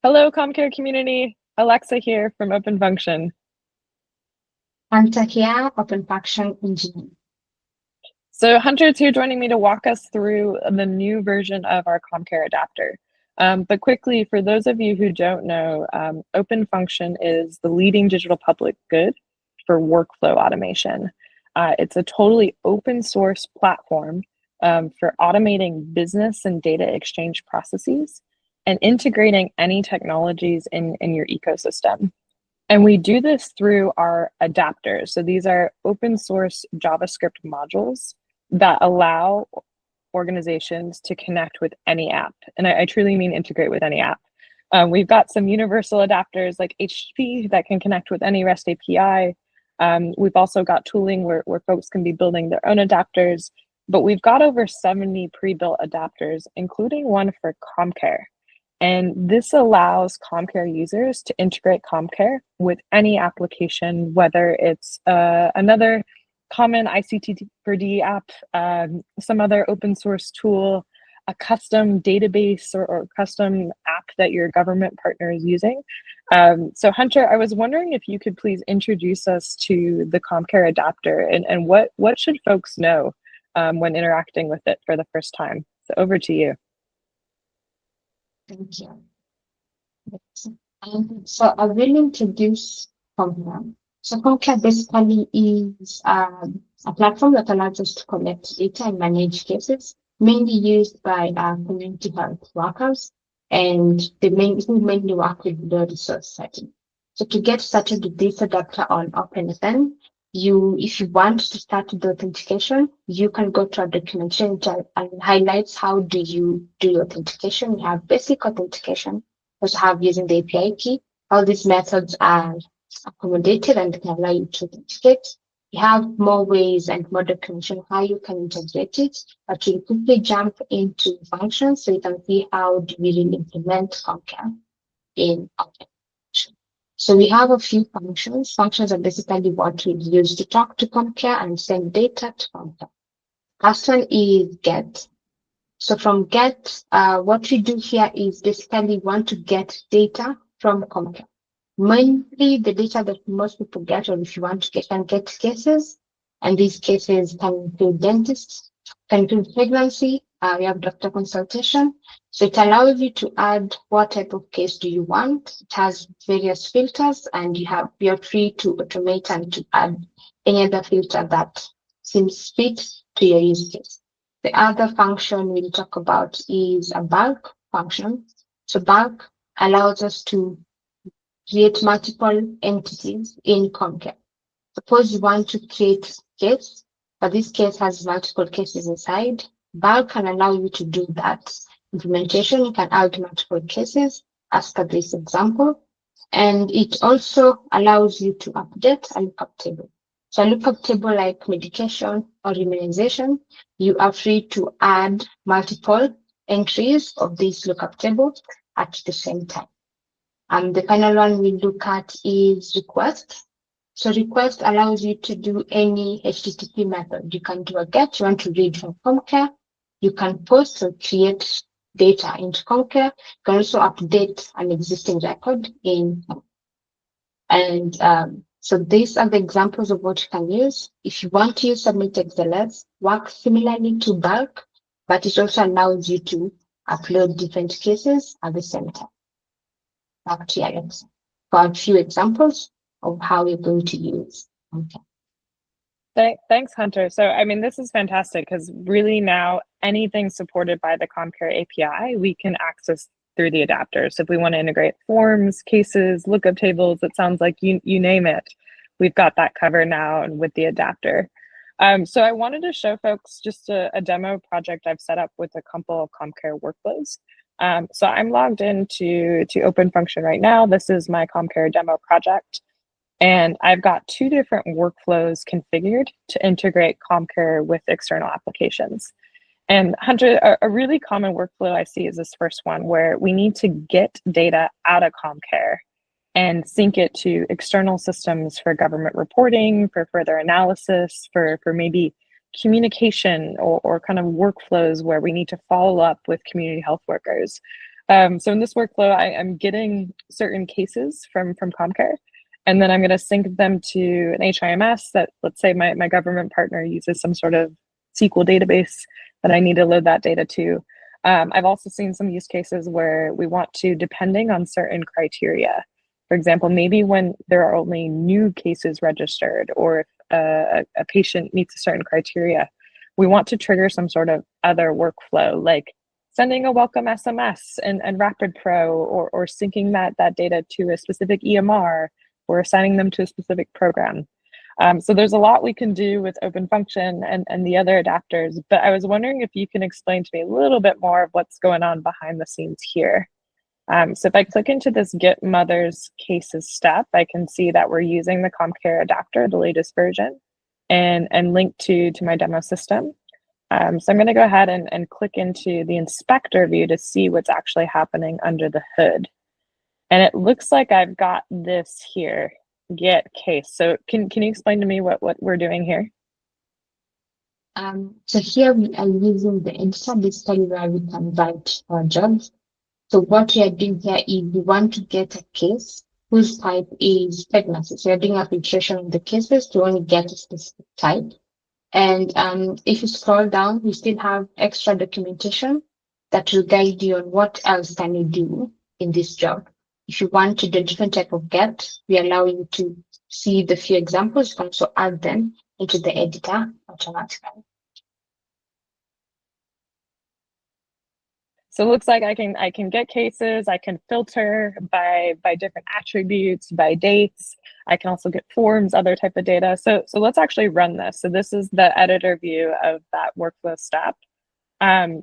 Hello, CommCare community. Alexa here from OpenFunction. Hunter here, OpenFn Engineer. So Hunter's here joining me to walk us through the new version of our CommCare adapter. But quickly, for those of you who don't know, OpenFunction is the leading digital public good for workflow automation. It's a totally open source platform for automating business and data exchange processes and integrating any technologies in your ecosystem. And we do this through our adapters. So these are open source JavaScript modules that allow organizations to connect with any app. And I truly mean integrate with any app. We've got some universal adapters like HTTP that can connect with any REST API. We've also got tooling where folks can be building their own adapters, but we've got over 70 pre-built adapters, including one for CommCare. And this allows CommCare users to integrate CommCare with any application, whether it's another common ICT4D app, some other open source tool, a custom database or custom app that your government partner is using. So Hunter, I was wondering if you could please introduce us to the CommCare adapter and what should folks know when interacting with it for the first time. So over to you. Thank you. So I will introduce CommCare. So CommCare basically is a platform that allows us to collect data and manage cases, mainly used by community health workers, and who mainly work with the resource setting. So to get started with this adapter on OpenFn, if you want to start the authentication, you can go to our documentation and highlights how do you do your authentication. We have basic authentication, also have using the API key. All these methods are accommodated and can allow you to authenticate. You have more ways and more documentation how you can integrate it, but we'll quickly jump into functions so you can see how do we really implement CommCare in OpenFn. So we have a few functions. Functions are basically what we use to talk to CommCare and send data to CommCare. First one is get. So from get, what we do here is basically want to get data from CommCare. Mainly the data that most people get, or if you want to get, can get cases, and these cases can include dentists, can include pregnancy. We have doctor consultation. So it allows you to add what type of case do you want. It has various filters, and you're free to automate and to add any other filter that seems fit to your use case. The other function we'll talk about is a bulk function. So bulk allows us to create multiple entities in CommCare. Suppose you want to create case, but this case has multiple cases inside. Bulk can allow you to do that. Implementation, you can add multiple cases as per this example. And it also allows you to update a lookup table. So a lookup table like medication or immunization, you are free to add multiple entries of this lookup table at the same time. The final one we look at is request. So request allows you to do any HTTP method. You can do a get, you want to read from CommCare. You can post or create data into CommCare. You can also update an existing record in CommCare. And so these are the examples of what you can use. If you want to use submit XLS, work similarly to bulk, but it also allows you to upload different cases at the same time. Back to Alex for a few examples of how we're going to use CommCare. Thanks, Hunter. So, I mean, this is fantastic because really now anything supported by the CommCare API, we can access through the adapter. So if we want to integrate forms, cases, lookup tables, it sounds like you name it, we've got that covered now and with the adapter. So I wanted to show folks just a demo project I've set up with a couple of CommCare workflows. So I'm logged into OpenFunction right now. This is my CommCare demo project. And I've got two different workflows configured to integrate CommCare with external applications. And Hunter, a really common workflow I see is this first one where we need to get data out of CommCare and sync it to external systems for government reporting, for further analysis, for maybe communication or kind of workflows where we need to follow up with community health workers. So in this workflow, I'm getting certain cases from CommCare, and then I'm going to sync them to an HIMS that, let's say my government partner uses some sort of SQL database that I need to load that data to. I've also seen some use cases where we want to, depending on certain criteria, for example, maybe when there are only new cases registered, or if a patient meets a certain criteria, we want to trigger some sort of other workflow, like sending a welcome SMS and Rapid Pro, or syncing that data to a specific EMR, or assigning them to a specific program. So there's a lot we can do with OpenFunction and the other adapters, but I was wondering if you can explain to me a little bit more of what's going on behind the scenes here. So if I click into this Get Mothers Cases step, I can see that we're using the CommCare adapter, the latest version, and linked to my demo system. So I'm going to go ahead and click into the inspector view to see what's actually happening under the hood. And it looks like I've got this here, get case. So can you explain to me what we're doing here? So here we are using the editor, basically where we can write our jobs. So what we are doing here is we want to get a case whose type is pregnancy. So we're doing a filtration of the cases to only get a specific type. And if you scroll down, we still have extra documentation that will guide you on what else can you do in this job. If you want to do a different type of get, we allow you to see the few examples. You can also add them into the editor automatically. So it looks like I can get cases, I can filter by different attributes, by dates. I can also get forms, other type of data. So let's actually run this. So this is the editor view of that workflow step. I'm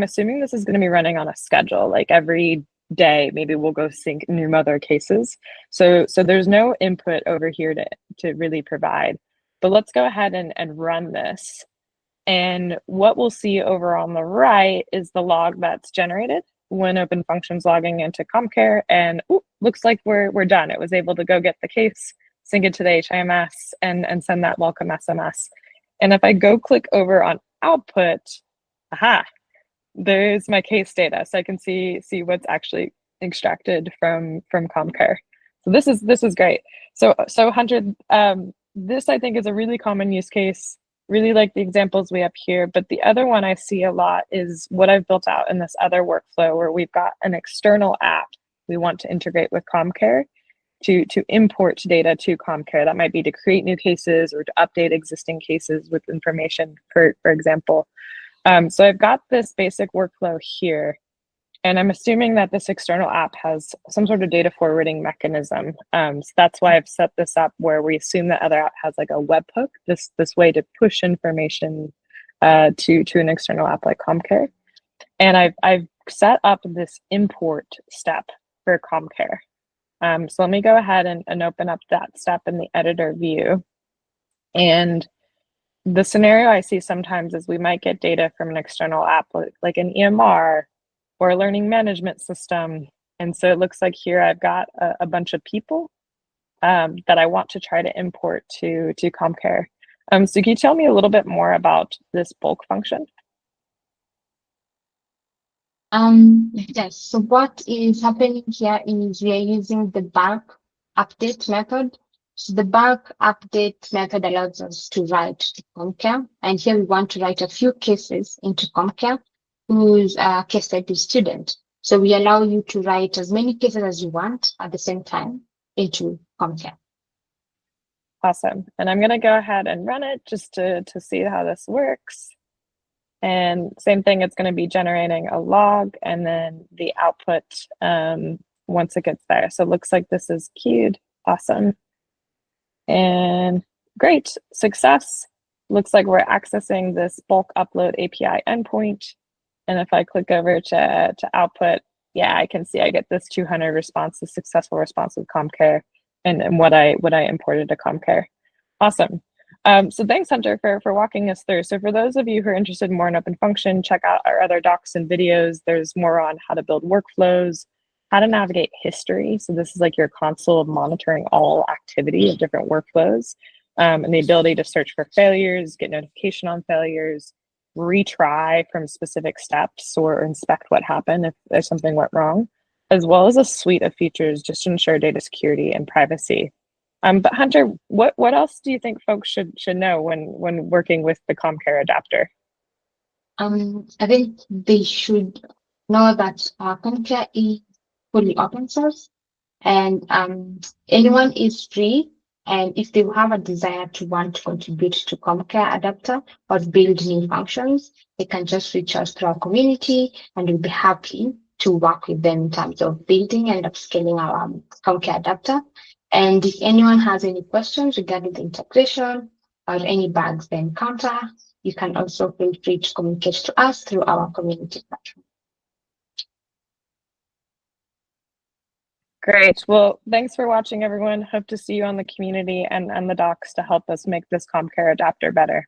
assuming this is going to be running on a schedule, like every day, maybe we'll go sync new mother cases. So there's no input over here to really provide, but let's go ahead and run this. And what we'll see over on the right is the log that's generated when OpenFunction's logging into CommCare, and looks like we're done. It was able to go get the case, sync it to the HIMS, and send that welcome SMS. And if I go click over on output, aha, there's my case data. So I can see what's actually extracted from CommCare. So this is great. So Hunter, this I think is a really common use case. Really like the examples we have here, but the other one I see a lot is what I've built out in this other workflow where we've got an external app we want to integrate with CommCare to import data to CommCare. That might be to create new cases or to update existing cases with information, for example. So I've got this basic workflow here, and I'm assuming that this external app has some sort of data forwarding mechanism. So that's why I've set this up where we assume that other app has like a webhook, this way to push information to an external app like CommCare. And I've set up this import step for CommCare. So let me go ahead and open up that step in the editor view. And the scenario I see sometimes is we might get data from an external app like an EMR or a learning management system. And so it looks like here I've got a bunch of people that I want to try to import to CommCare. So can you tell me a little bit more about this bulk function? Yes, so what is happening here is we are using the bulk update method. So the bulk update method allows us to write to CommCare, and here we want to write a few cases into CommCare whose case type is student. So we allow you to write as many cases as you want at the same time into CommCare. Awesome. And I'm going to go ahead and run it just to see how this works. And same thing, it's going to be generating a log and then the output once it gets there. So it looks like this is queued. Awesome. And great, success. Looks like we're accessing this bulk upload API endpoint. And if I click over to output, yeah, I can see I get this 200 responses, successful response with CommCare and what I imported to CommCare. Awesome. So thanks, Hunter, for walking us through. So for those of you who are interested more in OpenFunction, check out our other docs and videos. There's more on how to build workflows, how to navigate history. So this is like your console of monitoring all activity of different workflows, and the ability to search for failures, get notification on failures, retry from specific steps or inspect what happened if something went wrong, as well as a suite of features just to ensure data security and privacy. But Hunter, what else do you think folks should know when working with the CommCare adapter? I think they should know that CommCare is fully open source, and anyone is free. And if they have a desire to want to contribute to CommCare adapter or build new functions, they can just reach us through our community, and we'll be happy to work with them in terms of building and upscaling our CommCare adapter. And if anyone has any questions regarding the integration or any bugs they encounter, you can also feel free to communicate to us through our community platform. Great. Well, thanks for watching, everyone. Hope to see you on the community and the docs to help us make this CommCare adapter better.